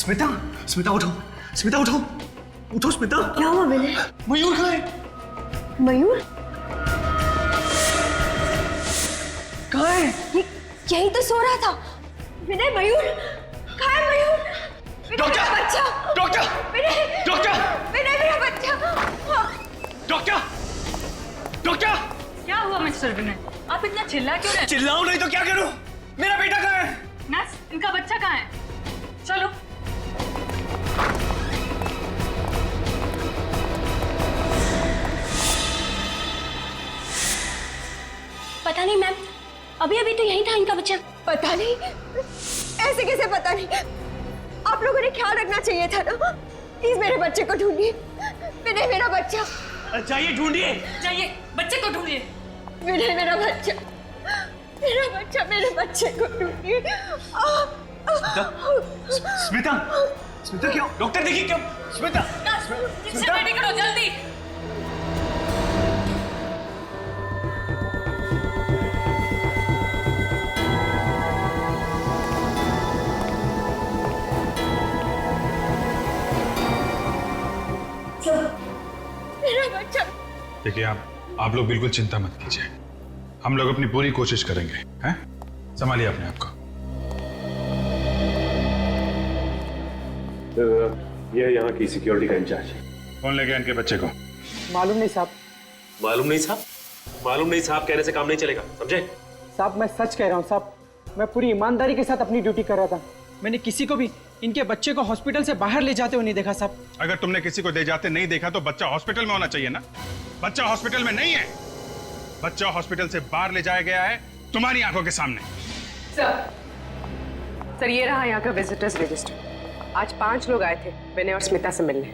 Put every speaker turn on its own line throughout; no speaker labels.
स्मिता, स्मिता उठो, स्मिता उठो, उठो स्मिता।
क्या हुआ विनय?
मयूर कहाँ है?
मयूर?
कहाँ है?
यही तो सो रहा था। विनय, मयूर कहाँ है? मयूर,
डॉक्टर!
बच्चा!
डॉक्टर!
विनय!
डॉक्टर!
विनय, मेरा बच्चा!
डॉक्टर! डॉक्टर!
क्या हुआ मिस्टर विनय? आप इतना चिल्ला क्यों रहे?
चिल्लाऊं नहीं तो क्या करूं? मेरा बेटा कहाँ है?
नर्स, इनका बच्चा कहाँ है? चलो।
पता नहीं मैम, अभी अभी तो यही था इनका बच्चा। पता नहीं, ऐसे कैसे पता नहीं? आप लोगों ने ख्याल रखना चाहिए था ना। प्लीज मेरे बच्चे को ढूंढिए। विनय, मेरा बच्चा।
चाहिए, ढूंढिए।
जाइए, बच्चे को ढूंढिए।
विनय, मेरा बच्चा, मेरा बच्चा, मेरे बच्चे को ढूंढिए।
स्मिता, स्मिता क्यों? डॉक्टर देखिए क्यों? स्मिता,
स्मिता रेडी करो जल्दी।
मेरा बच्चा।
देखिए आप लोग बिल्कुल चिंता मत कीजिए, हम लोग अपनी पूरी कोशिश करेंगे। हैं? संभालिए अपने आप को।
ये यहाँ की सिक्योरिटी का इंचार्ज है।
कौन ले गया इनके बच्चे को?
मालूम नहीं साहब।
मालूम नहीं साहब? मालूम नहीं साहब कहने से काम नहीं चलेगा, समझे?
साहब मैं सच कह रहा हूँ साहब, मैं पूरी ईमानदारी के साथ अपनी ड्यूटी कर रहा था। मैंने किसी को भी इनके बच्चे को हॉस्पिटल से बाहर ले जाते हुए नहीं देखा साहब।
अगर तुमने किसी को ले जाते नहीं देखा तो बच्चा हॉस्पिटल में होना चाहिए ना। बच्चा हॉस्पिटल में नहीं है, बच्चा हॉस्पिटल से बाहर ले जाया गया है तुम्हारी आंखों के सामने।
सर ये रहा यहाँ का विजिटर्स रजिस्टर। आज 5 लोग आए थे विनय और स्मिता से मिलने।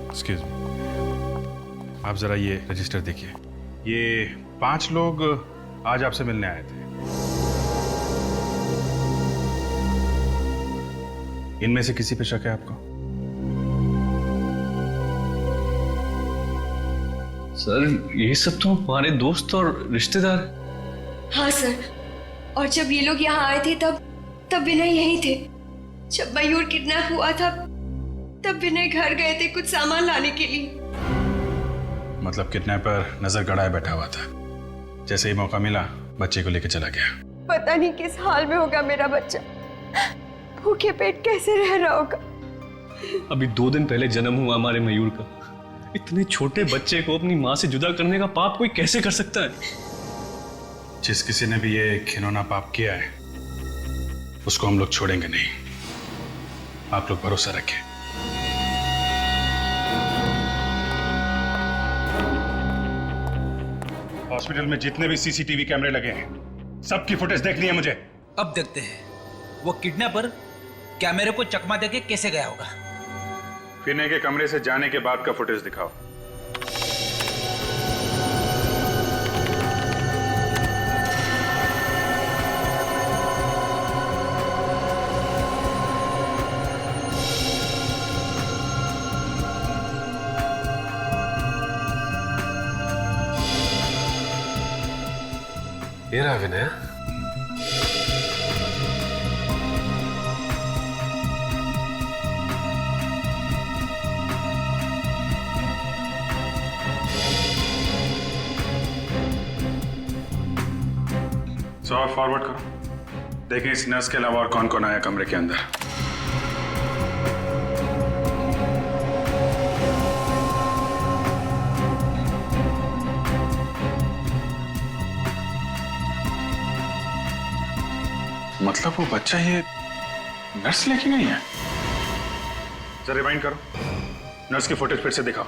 एक्सक्यूज मी, आप जरा ये रजिस्टर देखिए। ये 5 लोग आज आपसे मिलने आए थे। इनमें से किसी पे शक है आपको?
सर ये सब तो हमारे दोस्त और रिश्तेदार।
हाँ सर, और जब ये लोग यहाँ आए थे तब विनय यहीं थे। जब मयूर किडनैप हुआ था तब विनय घर गए थे कुछ सामान लाने के लिए।
मतलब किडनैपर नजर गड़ाए बैठा हुआ था, जैसे ही मौका मिला बच्चे को लेकर चला गया।
पता नहीं किस हाल में होगा मेरा बच्चा, भूखे पेट कैसे रह रहा होगा।
अभी 2 दिन पहले जन्म हुआ हमारे मयूर का। इतने छोटे बच्चे को अपनी माँ से जुदा करने का पाप कोई कैसे कर सकता है?
जिस किसी ने भी ये घिनौना पाप किया है उसको हम लोग छोड़ेंगे नहीं। आप लोग भरोसा रखें। हॉस्पिटल में जितने भी सीसीटीवी कैमरे लगे हैं सबकी फुटेज देखनी है मुझे।
अब देखते हैं वो किडनैपर कैमरे को चकमा देके कैसे गया होगा।
विनय के कमरे से जाने के बाद का फुटेज दिखाओ।
ये रहा विनय।
और फॉरवर्ड करो, देखें इस नर्स के अलावा और कौन कौन आया कमरे के अंदर। मतलब वो बच्चा ये नर्स लेके गई है? जरा रिवाइंड करो, नर्स की फुटेज फिर से दिखाओ।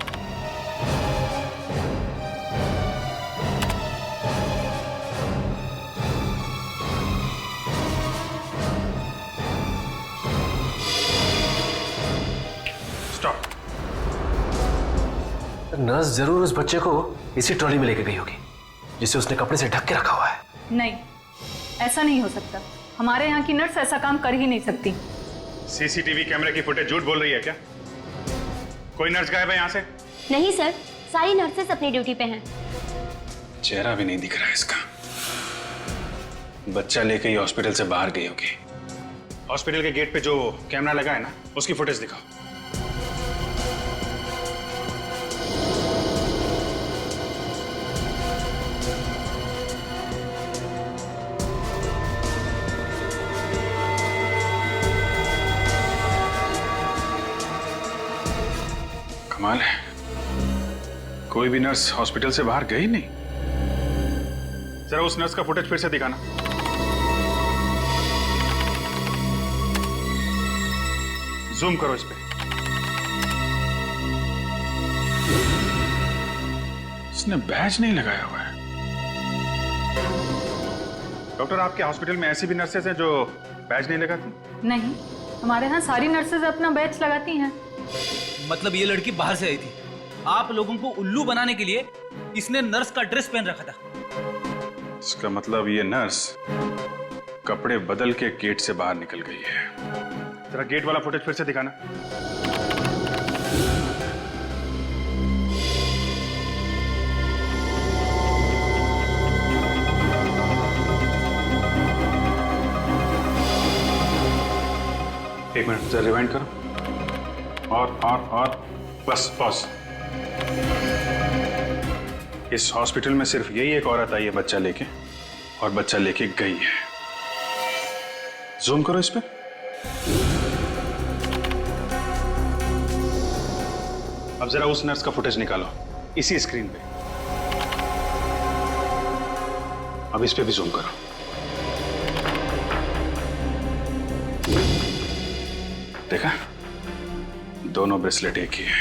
नर्स जरूर उस बच्चे को इसी ट्रॉली में लेके गई होगी जिसे उसने कपड़े से ढक के रखा हुआ है।
नहीं, ऐसा नहीं हो सकता। हमारे यहाँ की नर्स ऐसा काम कर ही नहीं सकती।
सीसीटीवी कैमरे की फुटेज झूठ बोल रही है क्या? कोई नर्स गायब है यहाँ से?
नहीं सर, सारी नर्सेस अपनी ड्यूटी पे हैं।
चेहरा भी नहीं दिख रहा है इसका। बच्चा लेके ही हॉस्पिटल से बाहर गई होगी। हॉस्पिटल के गेट पे जो कैमरा लगा है ना, उसकी फुटेज दिखाओ। कमाल है, कोई भी नर्स हॉस्पिटल से बाहर गई नहीं। जरा उस नर्स का फुटेज फिर से दिखाना। जूम करो इस पे। इसने बैज नहीं लगाया हुआ है। डॉक्टर, आपके हॉस्पिटल में ऐसी भी नर्सेज हैं जो बैज नहीं लगाती?
नहीं, हमारे यहाँ सारी नर्सेज अपना बैच लगाती हैं।
मतलब ये लड़की बाहर से आई थी, आप लोगों को उल्लू बनाने के लिए इसने नर्स का ड्रेस पहन रखा था।
इसका मतलब ये नर्स कपड़े बदल के गेट से बाहर निकल गई है। जरा गेट वाला फुटेज फिर से दिखाना। एक मिनट, जरा रिवाइंड करो। और बस पॉज। इस हॉस्पिटल में सिर्फ यही एक औरत आई है बच्चा लेके, और बच्चा लेके गई है। जूम करो इस पे। अब जरा उस नर्स का फुटेज निकालो इसी स्क्रीन पे। अब इस पे भी जूम करो। देखा, दोनों ब्रेसलेट एक ही है।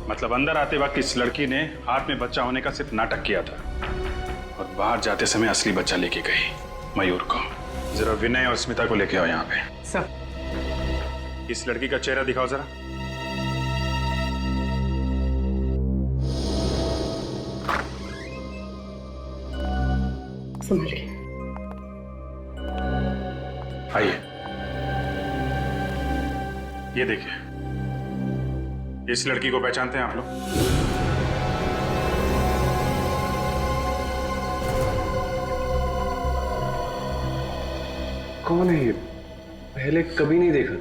मतलब अंदर आते वक्त इस लड़की ने हाथ में बच्चा होने का सिर्फ नाटक किया था, और बाहर जाते समय असली बच्चा लेके गई मयूर को। जरा विनय और स्मिता को लेके आओ यहाँ पे।
सर,
इस लड़की का चेहरा दिखाओ जरा।
समझ गए।
आइए, ये देखिए, इस लड़की को पहचानते हैं आप लोग?
कौन है ये? पहले कभी नहीं देखा।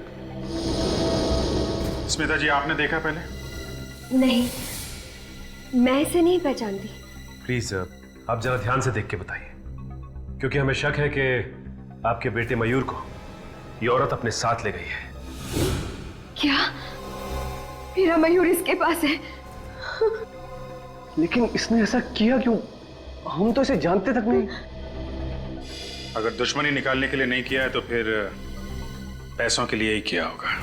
स्मिता जी, आपने देखा पहले?
नहीं, मैं इसे नहीं पहचानती।
प्लीज आप जरा ध्यान से देख के बताइए, क्योंकि हमें शक है कि आपके बेटे मयूर को ये औरत अपने साथ ले गई है।
क्या मेरा मयूर इसके पास है?
लेकिन इसने ऐसा किया क्यों? हम तो इसे जानते तक नहीं।
अगर दुश्मनी निकालने के लिए नहीं किया है तो फिर पैसों के लिए ही किया होगा।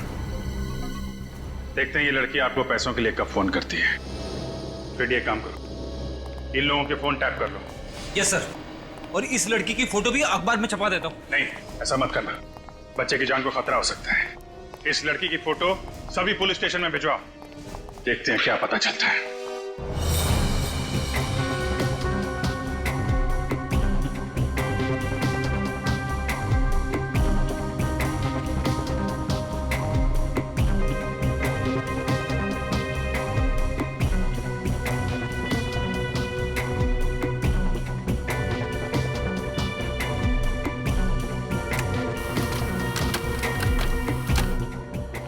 देखते हैं ये लड़की आपको पैसों के लिए कब फोन करती है। फिर ये काम करो, इन लोगों के फोन टैप कर लो।
यस सर, और इस लड़की की फोटो भी अखबार में छपा देता हूँ।
नहीं, ऐसा मत करना, बच्चे की जान को खतरा हो सकता है। इस लड़की की फोटो सभी पुलिस स्टेशन में भिजवाओ, देखते हैं क्या पता चलता है।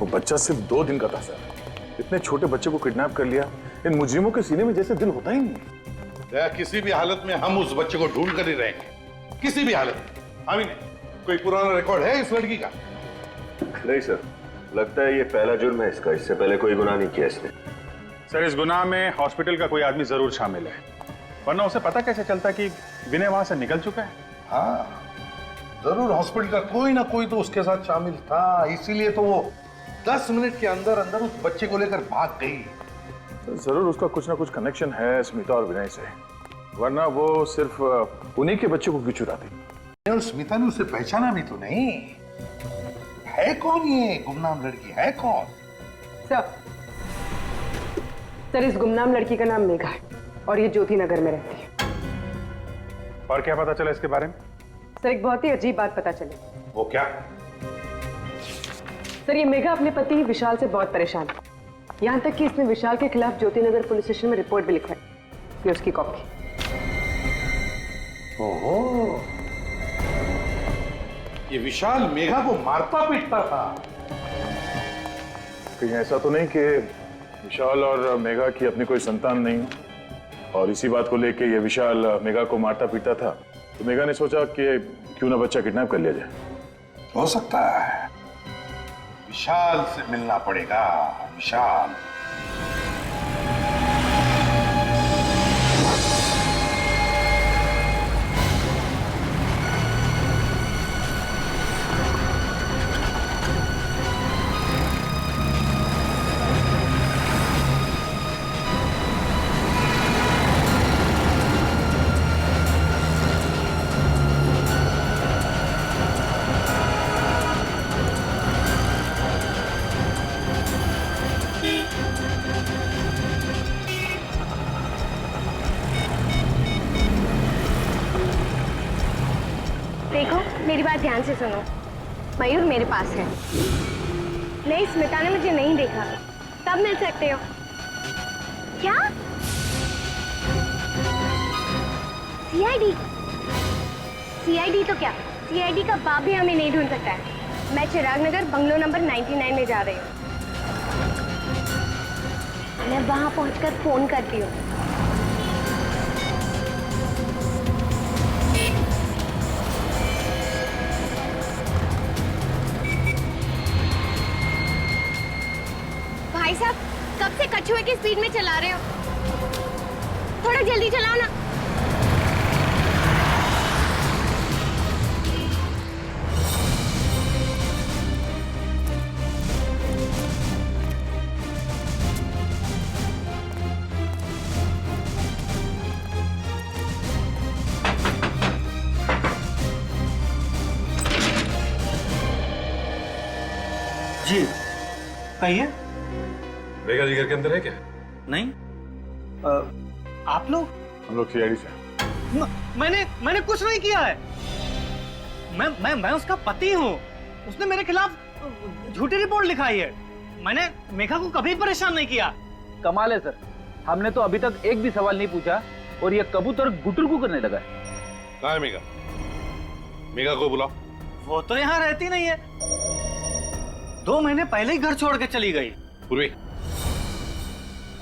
वो बच्चा सिर्फ 2 दिन का था सर। इतने छोटे बच्चे को किडनैप कर लिया। इन मुजरिमों के सीने में जैसे दिल होता ही नहीं।
किसी भी हालत में हम उस बच्चे को ढूंढ कर ही रहेंगे, किसी भी हालत में। आमीन, कोई पुराना रिकॉर्ड है इस लड़की का?
नहीं सर, लगता है ये पहला जुर्म है इसका। इससे पहले कोई गुनाह नहीं किया इसने।
सर, इस गुनाह में हॉस्पिटल का कोई आदमी जरूर शामिल है, वरना उसे पता कैसे चलता कि विनय वहां से निकल चुका है?
हाँ, जरूर हॉस्पिटल का कोई ना कोई तो उसके साथ शामिल था, इसीलिए तो वो 10 मिनट के अंदर अंदर उस बच्चे को लेकर भाग गई।
जरूर उसका कुछ ना कुछ कनेक्शन है स्मिता और विनय से, वरना वो सिर्फ उन्हीं के बच्चे को क्यों चुराती।
और स्मिता ने उसे पहचाना भी तो नहीं। है कौन ये गुमनाम लड़की, है कौन?
सर, इस गुमनाम लड़की का नाम मेघा है और ये ज्योति नगर में रहती है।
और क्या पता चला इसके बारे में?
सर, एक बहुत ही अजीब बात पता चली।
वो क्या?
सर, ये मेघा अपने पति विशाल से बहुत परेशान है, यहाँ तक कि इसने विशाल के खिलाफ ज्योति नगर पुलिस स्टेशन में रिपोर्ट भी लिखवाई। ये उसकी कॉपी।
ओहो, ये विशाल मेघा को मारता पीटता था।
कहीं ऐसा तो नहीं कि विशाल और मेघा की अपनी कोई संतान नहीं और इसी बात को लेके ये विशाल मेघा को मारता पीटता था, तो मेघा ने सोचा कि क्यों ना बच्चा किडनैप कर लिया जाए।
हो सकता है। विशाल से मिलना पड़ेगा। विशाल।
देखो, मेरी बात ध्यान से सुनो। मयूर मेरे पास है। नहीं, स्मिता ने मुझे नहीं देखा। कब मिल सकते हो? क्या? सीआईडी? सीआईडी तो क्या? सीआईडी का बाप भी हमें नहीं ढूंढ सकता है। मैं चिराग नगर बंगलो नंबर 99 में जा रही हूँ। मैं वहां पहुंचकर फोन करती हूँ। भाई साहब, कब से कछुए की स्पीड में चला रहे हो? थोड़ा जल्दी चलाओ ना।
जी कहिए।
मेघा जी घर के अंदर है क्या?
नहीं। आप लोग?
हम लोग सीआईडी से।
मैंने कुछ नहीं किया है। मैं उसका पति हूँ। उसने मेरे खिलाफ झूठी रिपोर्ट लिखाई है। मैंने मेघा को कभी परेशान नहीं किया।
कमाल है सर, हमने तो अभी तक एक भी सवाल नहीं पूछा और ये कबूतर गुटुरगु करने लगा है।
कहाँ है मेघा? मेघा को बुलाओ।
वो तो यहाँ रहती नहीं है। 2 महीने पहले ही घर छोड़ के चली गई।
पूर्वी,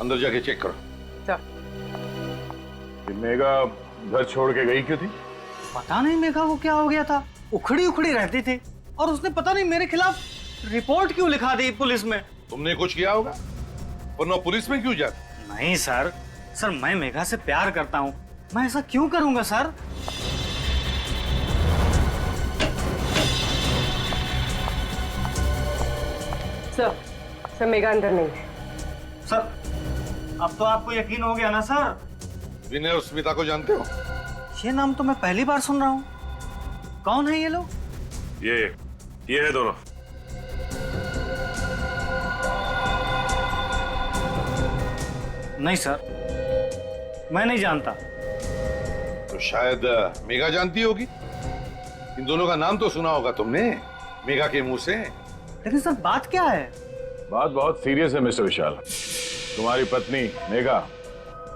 अंदर जाके चेक करो।
मेघा घर छोड़ के गई क्यों थी?
पता नहीं मेघा को क्या हो गया था। उखड़ी उखड़ी रहती थी और उसने पता नहीं मेरे खिलाफ रिपोर्ट क्यों लिखा दी पुलिस में।
तुमने कुछ किया होगा, वरना पुलिस में क्यों जाती?
नहीं सर, मैं मेघा से प्यार करता हूँ। मैं ऐसा क्यों करूंगा सर?
सर मेघा अंदर नहीं है।
सर, अब तो आपको यकीन हो गया ना सर?
विनय और स्मिता को जानते हो?
ये नाम तो मैं पहली बार सुन रहा हूँ। कौन है ये लोग?
ये है दोनों।
नहीं सर, मैं नहीं जानता।
तो शायद मेघा जानती होगी। इन दोनों का नाम तो सुना होगा तुमने मेघा के मुंह से।
लेकिन सर बात क्या है?
बात बहुत सीरियस है मिस्टर विशाल। तुम्हारी पत्नी मेघा,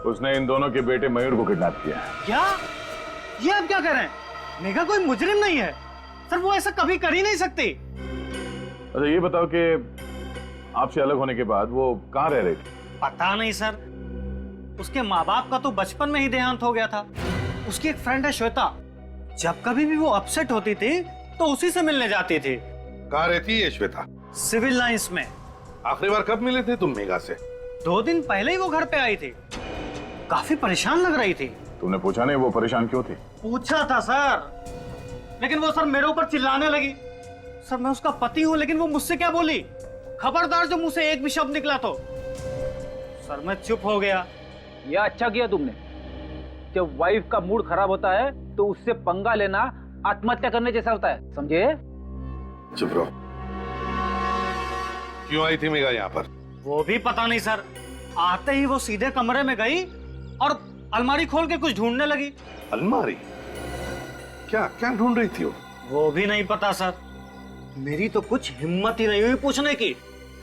उसने इन दोनों के बेटे मयूर को किडनैप किया है।
क्या? ये आप क्या कर रहे हैं? मेघा कोई मुजरिम नहीं है सर, वो ऐसा कभी कर ही नहीं सकती।
अच्छा ये बताओ कि आपसे अलग होने के बाद वो कहाँ रह रही थी?
पता नहीं सर, उसके माँ बाप का तो बचपन में ही देहांत हो गया था। उसकी एक फ्रेंड है श्वेता, जब कभी भी वो अपसेट होती थी तो उसी से मिलने जाती थी।
कहाँ रहती है श्वेता?
सिविल लाइंस में।
आखिरी बार कब मिले थे तुम मेघा से?
2 दिन पहले ही वो घर पे आई थी। काफी परेशान लग रही थी।
तुमने पूछा नहीं वो परेशान क्यों थी?
पूछा था सर, लेकिन वो सर मेरे ऊपर चिल्लाने लगी। सर मैं उसका पति हूँ, लेकिन वो मुझसे क्या बोली? खबरदार जो मुंह से एक भी शब्द निकला तो। सर मैं चुप हो गया।
ये अच्छा किया तुमने। जब वाइफ का मूड खराब होता है तो उससे पंगा लेना आत्महत्या करने जैसा होता है, समझे?
चुप रहो। क्यों आई थी मेघा यहाँ पर?
वो भी पता नहीं सर। आते ही वो सीधे कमरे में गई और अलमारी खोल के कुछ ढूंढने लगी।
अलमारी? क्या क्या ढूंढ रही थी
वो भी नहीं पता सर। मेरी तो कुछ हिम्मत ही नहीं हुई पूछने की।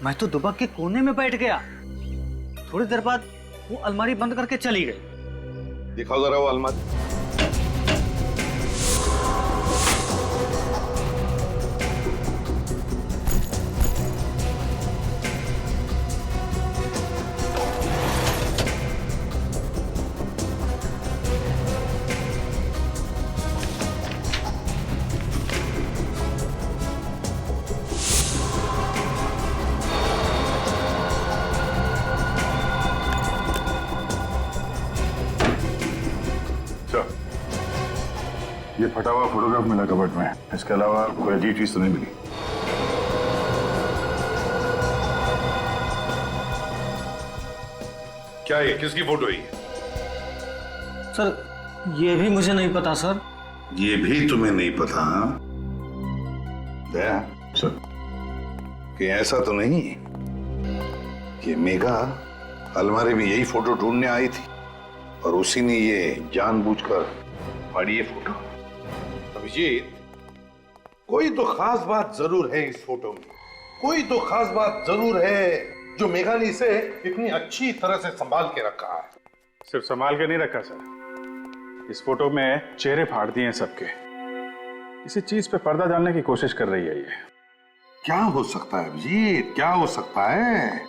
मैं तो दुबक के कोने में बैठ गया। थोड़ी देर बाद वो अलमारी बंद करके चली गई।
दिखाओ जरा वो अलमारी।
ये फटा हुआ फोटोग्राफ मिला कबर्ड में, इसके अलावा कोई अजीब चीज तो नहीं मिली। क्या ये किसकी फोटो है?
सर ये भी मुझे नहीं पता सर।
ये भी तुम्हें नहीं पता? दया
सर,
कि ऐसा तो नहीं कि मेघा अलमारी में यही फोटो ढूंढने आई थी और उसी ने ये जानबूझकर फाड़ी ये फोटो? अभिजीत, कोई तो खास बात जरूर है इस फोटो में, कोई तो खास बात जरूर है जो मेघा ने इसे इतनी अच्छी तरह से संभाल के रखा है।
सिर्फ संभाल के नहीं रखा सर, इस फोटो में चेहरे फाड़ दिए हैं सबके। किसी चीज पे पर्दा डालने की कोशिश कर रही है ये।
क्या हो सकता है अभिजीत, क्या हो सकता है?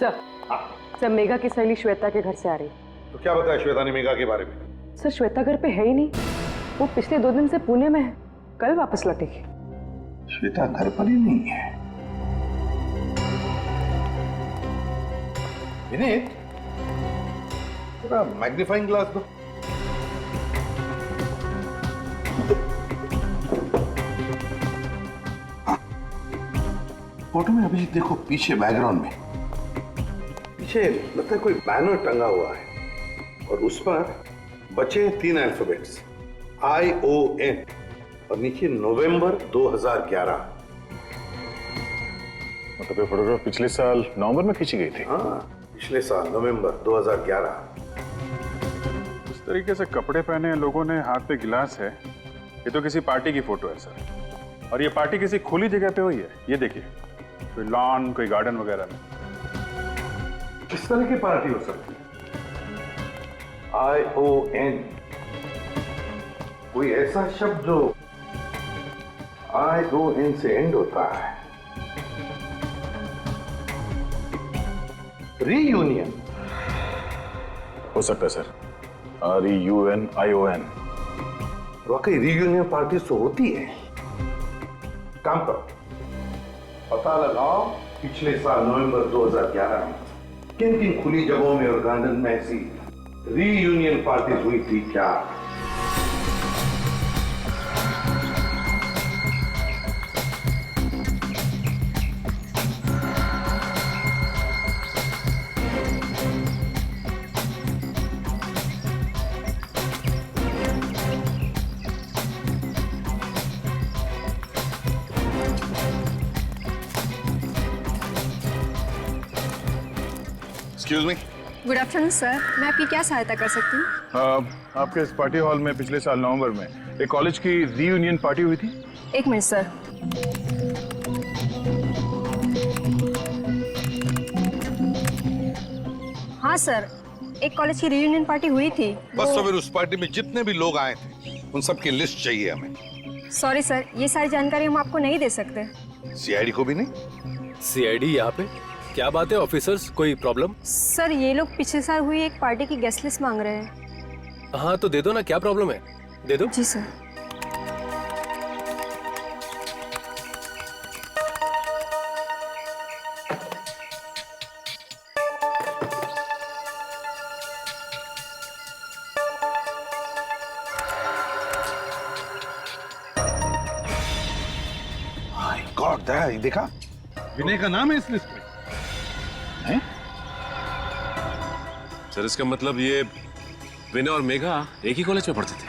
सर मेघा की सहेली श्वेता के घर से आ रही।
तो क्या बताया श्वेता ने मेघा के बारे में?
सर श्वेता घर पे है ही नहीं, वो पिछले 2 दिन से पुणे में है, कल वापस लौटेगी।
श्वेता घर पर ही नहीं है। विनीत, थोड़ा मैग्नीफाइंग ग्लास दो। फोटो में अभिजीत देखो, पीछे बैकग्राउंड में पीछे लगता है कोई बैनर टंगा हुआ है और उस पर बचे 3 अल्फाबेट्स ION और नीचे नवंबर 2011।
मतलब ये फोटोग्राफ पिछले साल नवंबर में खींची गई थी?
हाँ, पिछले साल नवंबर 2011।
इस तरीके से कपड़े पहने लोगों ने, हाथ पे गिलास है, ये तो किसी पार्टी की फोटो है सर। और ये पार्टी किसी खुली जगह पे हुई है, ये देखिए, कोई लॉन, कोई गार्डन वगैरह में।
किस तरह की पार्टी हो सकती है? ION, कोई ऐसा शब्द जो ION से एंड होता है। रीयूनियन
हो सकता है सर, REUNION।
वाकई रीयूनियन पार्टी तो होती है। काम करो, पता लगाओ पिछले साल नवंबर 2011 में किन किन खुली जगहों में और गार्डन में ऐसी रीयूनियन पार्टी हुई थी क्या?
Excuse me.
Good afternoon sir, मैं आपकी क्या सहायता कर सकती हूँ?
आपके इस पार्टी हॉल में पिछले साल नवंबर में एक कॉलेज की रीयूनियन पार्टी हुई थी?
1 मिनट सर। हाँ सर, एक कॉलेज की रीयूनियन पार्टी हुई थी।
बस तो फिर उस पार्टी में जितने भी लोग आए थे उन सब की लिस्ट चाहिए हमें।
सॉरी सर, ये सारी जानकारी हम आपको नहीं दे सकते।
CID को भी नहीं?
CID यहाँ पे? क्या बात है ऑफिसर्स, कोई प्रॉब्लम?
सर ये लोग पिछले साल हुई एक पार्टी की गेस्ट लिस्ट मांग रहे हैं।
हाँ तो दे दो ना, क्या प्रॉब्लम है, दे दो।
जी सर।
गॉड, दया, देखा विनय का नाम है इस लिस्ट में।
सर इसका मतलब ये विनय और मेघा एक ही कॉलेज में पढ़ते थे?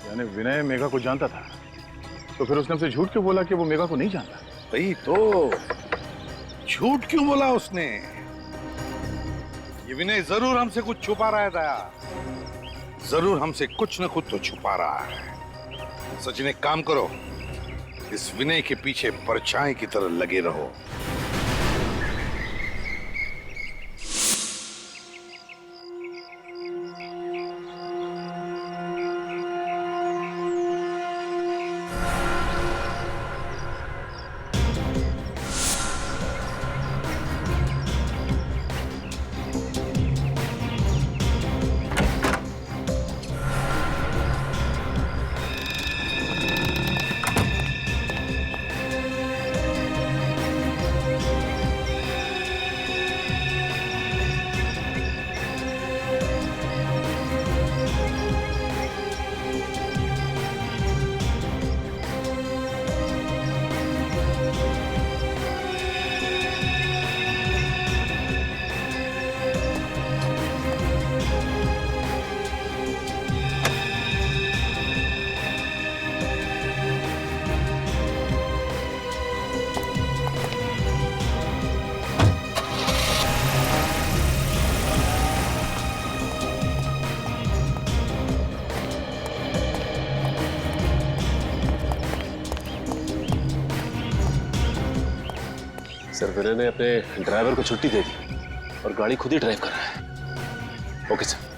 यानी विनय मेघा को जानता था, तो फिर उसने हमसे झूठ क्यों बोला कि वो मेघा को नहीं जानता?
वही तो, झूठ क्यों बोला उसने? ये विनय जरूर हमसे कुछ छुपा रहा है दया, जरूर हमसे कुछ न कुछ तो छुपा रहा है। सचिन एक काम करो, इस विनय के पीछे परछाई की तरह लगे रहो।
सर विनय ने अपने ड्राइवर को छुट्टी दे दी और गाड़ी खुद ही ड्राइव कर रहा है। Okay sir.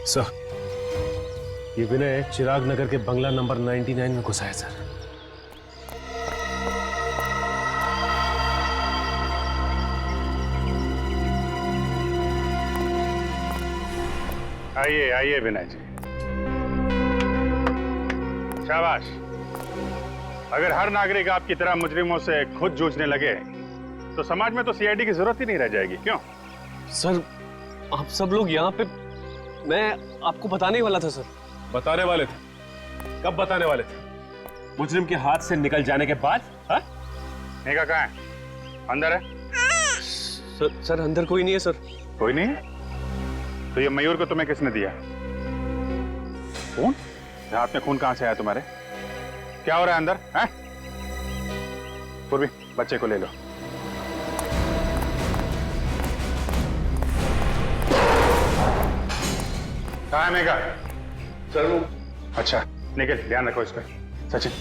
सर, ये विनय चिराग नगर के बंगला नंबर 99 में घुसा है सर।
आइए आइए विनय जी, शाबाश। अगर हर नागरिक आपकी तरह मुजरिमों से खुद जूझने लगे तो समाज में तो सीआईडी की जरूरत ही नहीं रह जाएगी। क्यों
सर, आप सब लोग यहाँ पे, मैं आपको बताने वाला था सर।
बताने वाले थे? कब बताने वाले थे? मुजरिम के हाथ से निकल जाने के बाद? हाँ?
मेघा कहाँ है? अंदर है?
सर अंदर कोई नहीं है सर।
कोई नहीं है? तो ये मयूर को तुम्हें किसने दिया? खून? हाथ में खून कहां से आया तुम्हारे? क्या हो रहा है अंदर? हैं? पूर्वी, बच्चे को ले लो। कहाँ है मेघा?
सर वो,
अच्छा निकल, ध्यान रखो इस पर। सचिन,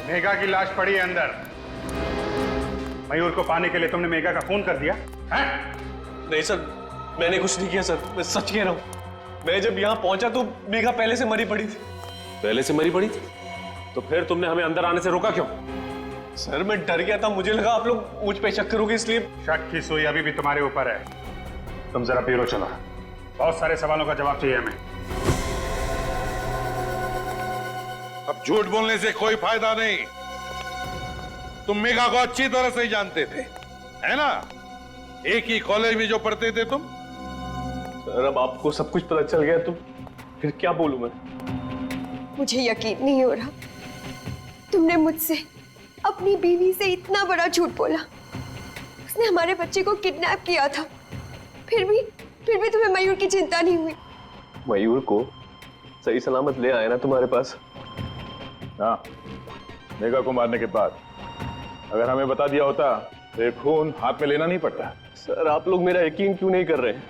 मेघा की लाश पड़ी है अंदर। मयूर को पाने के लिए तुमने मेघा का खून कर दिया है?
नहीं सर, मैंने कुछ नहीं किया सर, मैं सच कह रहा हूँ। मैं जब यहाँ पहुंचा तो मेघा पहले से मरी पड़ी थी।
पहले से मरी पड़ी थी? तो फिर तुमने हमें अंदर आने से रोका क्यों?
सर मैं डर गया था, मुझे लगा आप लोग मुझ पे शक करोगे इसलिए।
शक की सुई अभी भी तुम्हारे ऊपर है। तुम जरा ब्यूरो चलो, बहुत सारे सवालों का जवाब चाहिए हमें।
अब झूठ बोलने से कोई फायदा नहीं। तुम मेघा को अच्छी तरह से ही जानते थे, है ना? एक ही कॉलेज में जो पढ़ते थे तुम।
सर अब आपको सब कुछ पता चल गया तो फिर क्या बोलूं मैं?
मुझे यकीन नहीं हो रहा, तुमने मुझसे अपनी बीवी से इतना बड़ा झूठ बोला। उसने हमारे बच्चे को किडनैप किया था, फिर भी तुम्हें मयूर की चिंता नहीं हुई।
मयूर को सही सलामत ले आए ना तुम्हारे पास?
हाँ, मेघा को मारने के बाद अगर हमें बता दिया होता ये खून हाथ में लेना नहीं पड़ता।
सर आप लोग मेरा यकीन क्यों नहीं कर रहे हैं?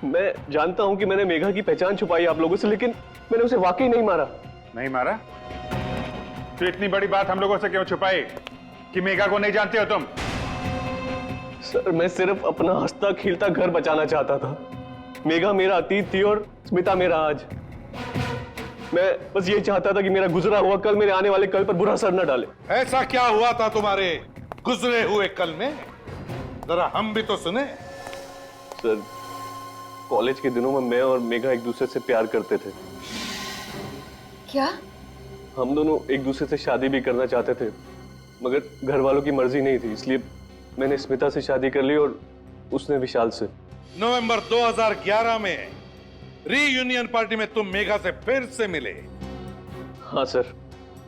मैं जानता हूं कि मैंने मेघा की पहचान छुपाई आप लोगों से, लेकिन मैंने उसे वाकई नहीं मारा।
नहीं मारा? तो इतनी बड़ी बात हम लोगों से क्यों छुपाई कि मेघा को नहीं जानते हो तुम?
सर मैं सिर्फ अपना हंसता खिलता घर बचाना चाहता था। मेघा मेरा अतीत थी और स्मिता मेरा आज। मैं बस ये चाहता था कि मेरा गुजरा हुआ कल मेरे आने वाले कल पर बुरा असर न डाले।
ऐसा क्या हुआ था तुम्हारे गुजरे हुए कल में? जरा हम भी तो सुने।
सर कॉलेज के दिनों में मैं और मेघा एक दूसरे से प्यार करते थे।
क्या?
हम दोनों एक दूसरे से शादी भी करना चाहते थे, मगर घर वालों की मर्जी नहीं थी, इसलिए मैंने स्मिता से शादी कर ली और उसने विशाल से।
नवंबर 2011 में रीयूनियन पार्टी में तुम मेघा से फिर से मिले।
हाँ सर,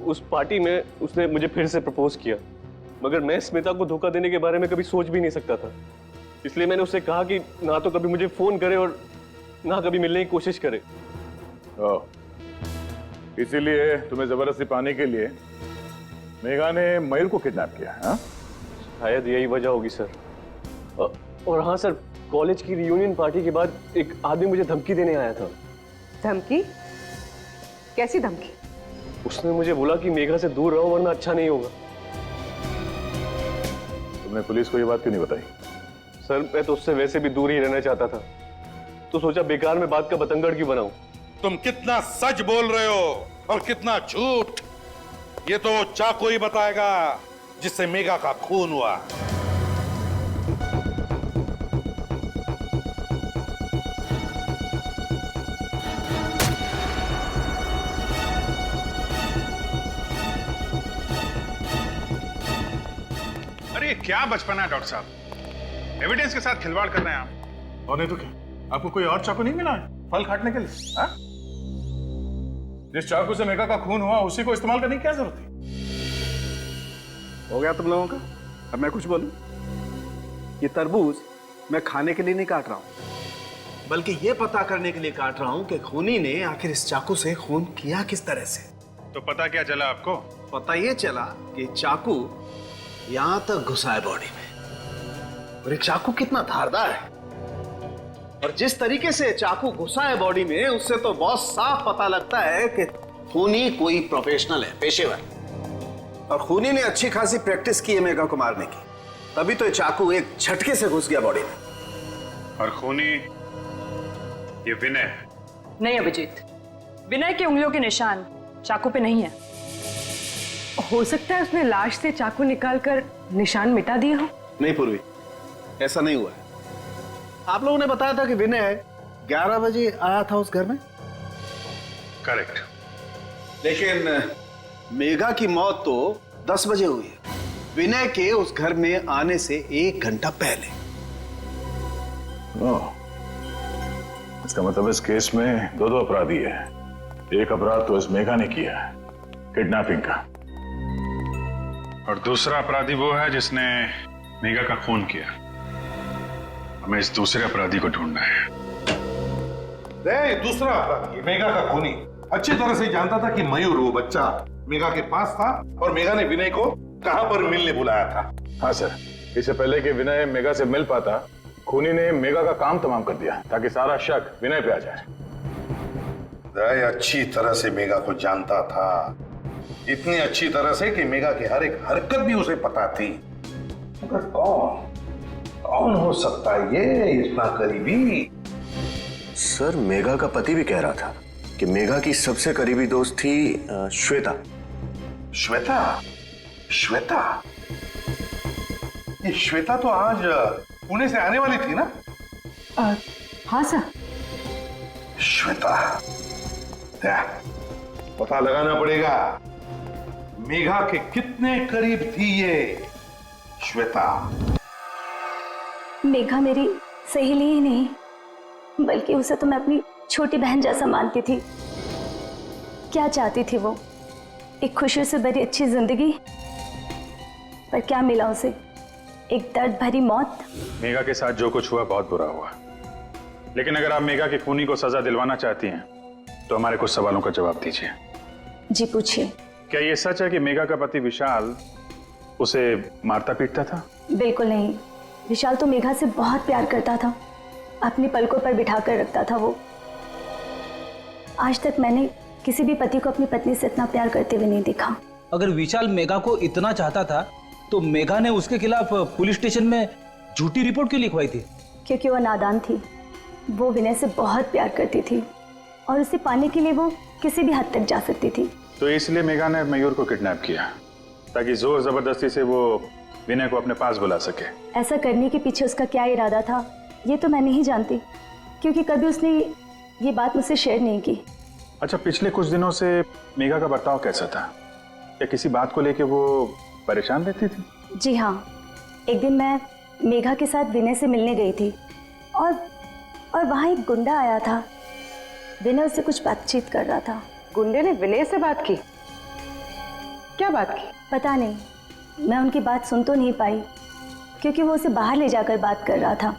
उस पार्टी में उसने मुझे फिर से प्रपोज किया, मगर मैं स्मिता को धोखा देने के बारे में कभी सोच भी नहीं सकता था। इसलिए मैंने उससे कहा कि ना तो कभी मुझे फोन करे और ना कभी मिलने की कोशिश करे।
इसीलिए तुम्हें जबरदस्ती पाने के लिए मेघा ने मयूर को किडनैप किया। हाँ?
शायद यही वजह होगी सर। और हाँ सर, कॉलेज की रियूनियन पार्टी के बाद एक आदमी मुझे धमकी देने आया था।
धमकी? कैसी धमकी?
उसने मुझे बोला कि मेघा से दूर रहो वरना अच्छा नहीं होगा।
तुमने पुलिस को ये बात क्यों नहीं बताई?
सर मैं तो उससे वैसे भी दूर ही रहना चाहता था, तो सोचा बेकार में बात का बतंगड़ क्यों बनाऊं।
तुम कितना सच बोल रहे हो और कितना झूठ, ये तो चाकू ही बताएगा जिससे मेघा का खून हुआ।
अरे क्या बचपना है डॉक्टर साहब, एविडेंस के साथ खिलवाड़ कर रहे हैं आप। और नहीं तो क्या, आपको कोई और चाकू नहीं मिला है फल काटने के लिए? हाँ? जिस चाकू से मेघा का खून हुआ उसी को इस्तेमाल करने की क्या जरूरत थी?
हो गया तुम लोगों का? अब मैं कुछ बोलूं? ये तरबूज मैं खाने के लिए नहीं काट रहा हूं, बल्कि ये पता करने के लिए काट रहा हूं कि खूनी ने आखिर इस चाकू से खून किया किस तरह से।
तो पता क्या चला आपको?
पता ये चला कि चाकू यहां तक घुसा है बॉडी में, और एक चाकू कितना धारदार है, और जिस तरीके से चाकू घुसा है बॉडी में उससे तो बहुत साफ पता लगता है कि खूनी कोई प्रोफेशनल है, पेशेवर। और खूनी ने अच्छी खासी प्रैक्टिस की है मेघा को मारने की, तभी तो ये चाकू एक झटके से घुस गया बॉडी में।
और खूनी ये विनय है।
नहीं अभिजीत, विनय की उंगलियों के निशान चाकू पे नहीं है।
हो सकता है उसने लाश से चाकू निकालकर निशान मिटा दिए हो।
नहीं पूर्वी, ऐसा नहीं हुआ है। आप लोगों ने बताया था कि विनय 11 बजे आया था उस घर में।
करेक्ट।
लेकिन मेघा की मौत तो 10 बजे हुई है, विनय के उस घर में आने से 1 घंटा पहले।
इसका मतलब इस केस में दो अपराधी है। एक अपराध तो इस मेघा ने किया है, किडनैपिंग का,
और दूसरा अपराधी वो है जिसने मेघा का खून किया। हमें इस दूसरे अपराधी को ढूंढना है।
दूसरा अपराधी मेघा का खूनी अच्छी तरह से जानता था कि मयूर वो बच्चा मेघा के पास था और मेघा ने विनय को कहां पर मिलने बुलाया था।
हाँ सर, इससे पहले कि विनय मेघा से मिल पाता, खूनी ने मेघा का काम तमाम कर दिया ताकि सारा शक विनय पे आ जाए।
दया अच्छी तरह से मेघा को जानता था, इतनी अच्छी तरह से कि मेघा की हर एक हरकत भी उसे पता थी। मगर कौन हो सकता है ये इतना करीबी?
सर मेघा का पति भी कह रहा था कि मेघा की सबसे करीबी दोस्त थी श्वेता।
श्वेता? श्वेता? ये श्वेता तो आज पुणे से आने वाली थी ना?
हाँ सर।
श्वेता, पता लगाना पड़ेगा मेघा के कितने करीब थी ये श्वेता।
मेघा मेरी सहेली ही नहीं, बल्कि उसे तो मैं अपनी छोटी बहन जैसा मानती थी। क्या चाहती थी वो? एक खुशी से भरी अच्छी जिंदगी, पर क्या मिला उसे? एक दर्द भरी मौत।
मेघा के साथ जो कुछ हुआ बहुत बुरा हुआ, लेकिन अगर आप मेघा के खूनी को सजा दिलवाना चाहती हैं तो हमारे कुछ सवालों का जवाब दीजिए।
जी पूछिए।
क्या ये सच है कि मेघा का पति विशाल उसे मारता पीटता था?
बिल्कुल नहीं। विशाल तो मेघा से बहुत प्यार करता था, अपनी पलकों पर बिठा कर रखता था वो। आज तक मैंने किसी भी पति को अपनी पत्नी से इतना प्यार करते हुए नहीं देखा।
अगर विशाल मेघा को इतना चाहता था तो मेघा ने उसके खिलाफ पुलिस स्टेशन में झूठी रिपोर्ट क्यों लिखवाई थी?
क्योंकि वो नादान थी। वो विनय से बहुत प्यार करती थी और उसे पाने के लिए वो किसी भी हद तक जा सकती थी।
तो इसलिए मेघा ने मयूर को किडनैप किया ताकि जोर जबरदस्ती से वो विनय को अपने पास बुला सके।
ऐसा करने के पीछे उसका क्या इरादा था ये तो मैं नहीं जानती, क्योंकि कभी उसने ये बात मुझसे शेयर नहीं की।
अच्छा, पिछले कुछ दिनों से मेघा का बर्ताव कैसा था? या किसी बात को लेके वो परेशान रहती थी?
जी हाँ, एक दिन मैं मेघा के साथ विनय से मिलने गई थी और वहाँ एक गुंडा आया था। विनय उससे कुछ बातचीत कर रहा था।
गुंडे ने विनय से बात की? क्या बात की?
पता नहीं, मैं उनकी बात सुन तो नहीं पाई क्योंकि वो उसे बाहर ले जाकर बात कर रहा था।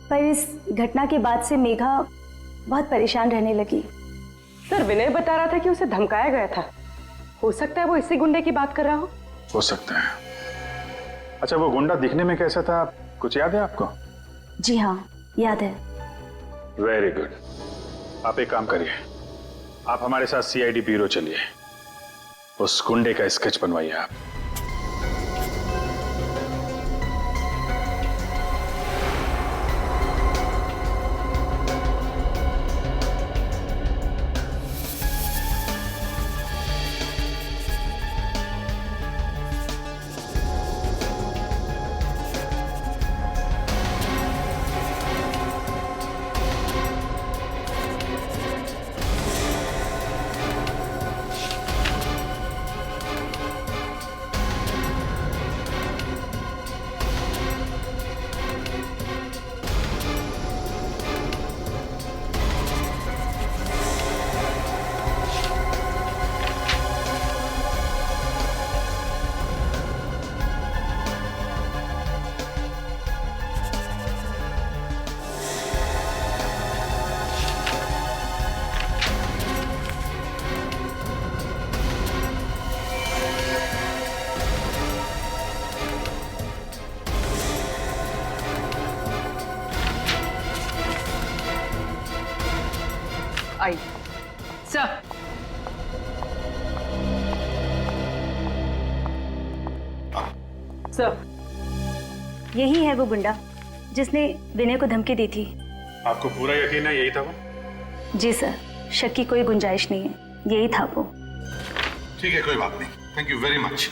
पर इस घटना के बाद से मेघा बहुत परेशान रहने लगी।
सर, विनय बता रहा था कि उसे धमकाया गया था। हो सकता है वो इसी गुंडे की बात कर रहा हो
सकता है। अच्छा, वो गुंडा दिखने में कैसा था, कुछ याद है आपको?
जी हाँ, याद है।
Very good. आप एक काम करिए, आप हमारे साथ सीआईडी ब्यूरो चलिए, उस गुंडे का स्केच बनवाइए आप।
आई सर। सर,
यही है वो गुंडा जिसने विनय को धमकी दी थी।
आपको पूरा यकीन है यही था वो?
जी सर, शक की कोई गुंजाइश नहीं है, यही था वो।
ठीक है, कोई बात नहीं। Thank you very much.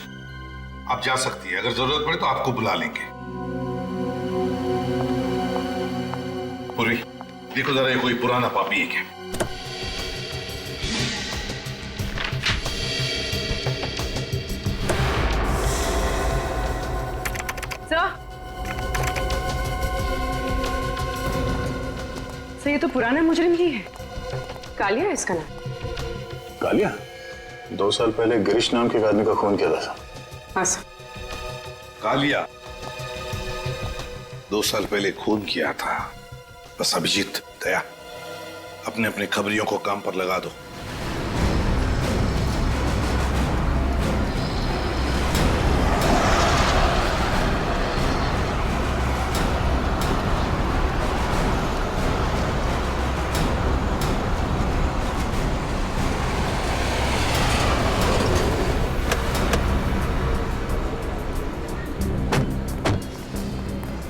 आप जा सकती है, अगर जरूरत पड़े तो आपको बुला लेंगे। पूरी देखो जरा, ये कोई पुराना पापी है क्या?
सर, ये तो पुराना मुजरिम ही है। कालिया है इसका नाम।
कालिया? 2 साल पहले गिरीश नाम के एक आदमी का खून किया था।
हाँ सर।
कालिया 2 साल पहले खून किया था। बस अभिजीत, दया, अपने अपने खबरियों को काम पर लगा दो।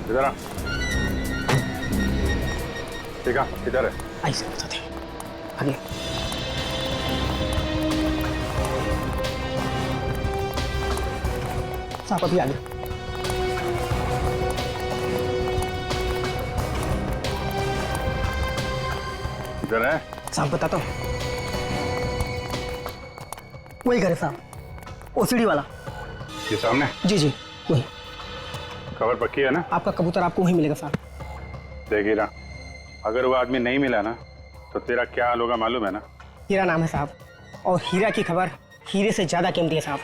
इधर आ। ठीक है, इधर है।
ऐसे बताते हैं आगे। साहब अभी आगे।
इधर है।
साहब बताता हूँ, वही घर है साहब, ओसीडी वाला।
ये सामने?
जी जी वही।
खबर पक्की है ना?
आपका कबूतर आपको वहीं मिलेगा साहब।
देख हीरा, अगर वो आदमी नहीं मिला ना तो तेरा क्या हाल होगा मालूम है ना?
हीरा नाम है साहब, और हीरा की खबर हीरे से ज्यादा कीमती है साहब।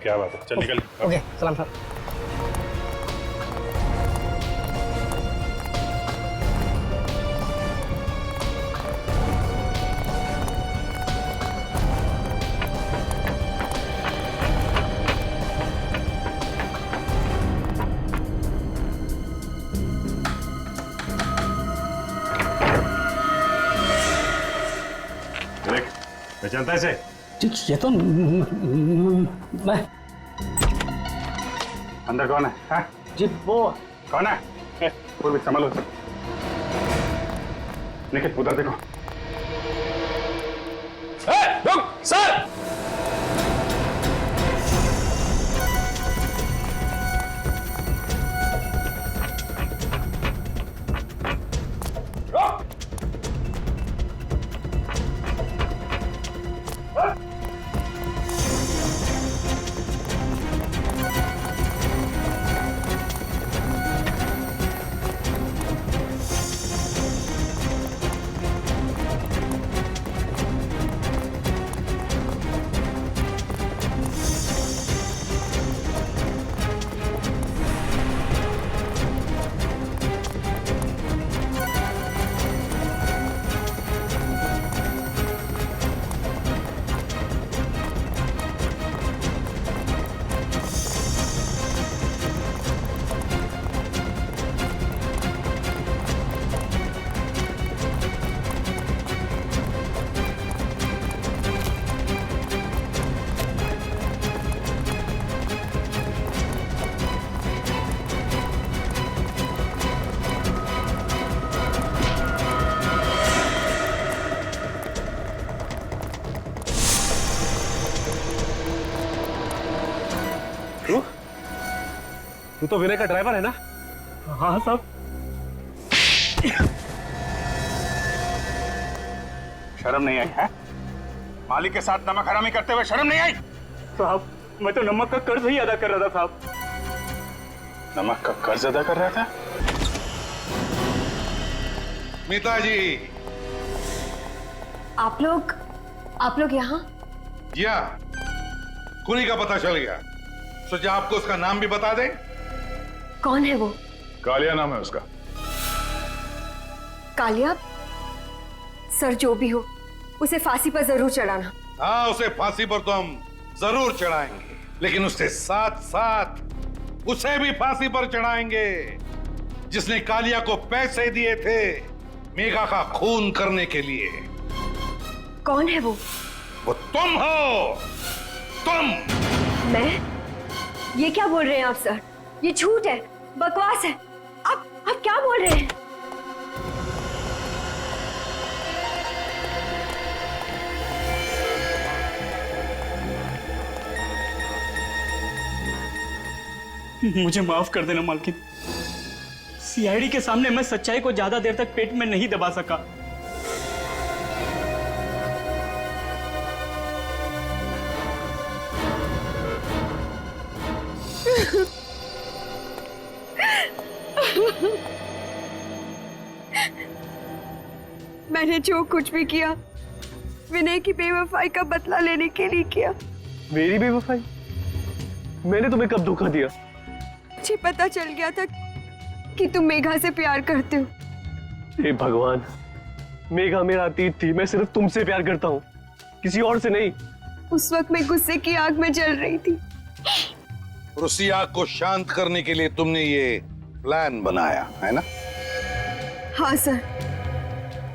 क्या बात है, चल निकल।
ओके, सलाम साहब।
पहचानता है इसे?
ये तो मैं।
अंदर कौन है? हाँ?
जी वो
कौन है? पूर्वी संभालो उसे। निखिल उधर देखो।
रुक सर।
तू तो विनय का ड्राइवर है ना?
हाँ साहब।
शर्म नहीं आई है? मालिक के साथ नमक हरामी करते हुए शर्म नहीं आई?
साहब मैं तो नमक का कर्ज ही अदा कर रहा था साहब।
नमक का कर्ज अदा कर रहा था?
मीता जी।
आप लोग यहाँ?
जी हाँ, खूनी का पता चल गया। सोचा आपको उसका नाम भी बता दें।
कौन है वो?
कालिया नाम है उसका।
कालिया? सर जो भी हो उसे फांसी पर जरूर चढ़ाना।
हाँ, उसे फांसी पर तो हम जरूर चढ़ाएंगे, लेकिन उसके साथ साथ उसे भी फांसी पर चढ़ाएंगे जिसने कालिया को पैसे दिए थे मेघा का खून करने के लिए।
कौन है वो?
वो तुम हो, तुम।
मैं? ये क्या बोल रहे हैं आप सर? ये झूठ है, बकवास है। आप क्या बोल रहे हैं?
मुझे माफ कर देना मालकिन। सीआईडी के सामने मैं सच्चाई को ज्यादा देर तक पेट में नहीं दबा सका।
मैंने जो कुछ भी किया विनय की बेवफाई का बदला लेने के लिए किया।
मेरी बेवफाई? मैंने तुम्हें कब धोखा दिया?
मुझे पता चल गया था कि तुम मेघा से प्यार करते हो।
हे भगवान, मेघा मेरा अतीत थी। मैं सिर्फ तुमसे प्यार करता हूँ, किसी और से नहीं।
उस वक्त मैं गुस्से की आग में जल रही थी।
और उसी आग को शांत करने के लिए तुमने ये प्लान बनाया है ना?
हाँ सर,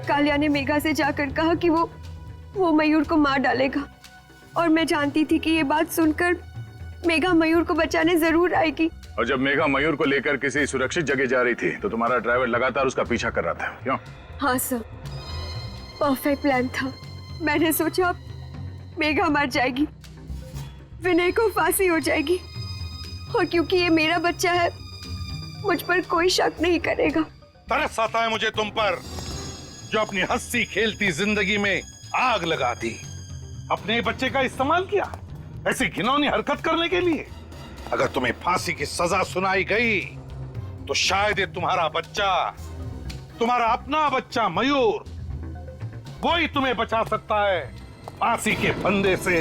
कालिया ने मेघा से जाकर कहा कि वो मयूर को मार डालेगा, और मैं जानती थी कि ये बात सुनकर मेघा मयूर को बचाने जरूर आएगी।
और जब मेघा मयूर को लेकर किसी सुरक्षित जगह जा रही थी तो तुम्हारा ड्राइवर लगातार उसका पीछा कर रहा था, क्यों?
हाँ सर, परफेक्ट प्लान था। मैंने सोचा मेघा मर जाएगी, विनय को फांसी हो जाएगी, और क्योंकि ये मेरा बच्चा है मुझ पर कोई शक नहीं करेगा।
तरस आता है मुझे तुम पर, जो अपनी हंसी खेलती जिंदगी में आग लगा दी। अपने बच्चे का इस्तेमाल किया ऐसी घिनौनी हरकत करने के लिए। अगर तुम्हें फांसी की सजा सुनाई गई तो शायद ये तुम्हारा बच्चा, तुम्हारा अपना बच्चा मयूर, वो ही तुम्हें बचा सकता है फांसी के फंदे से।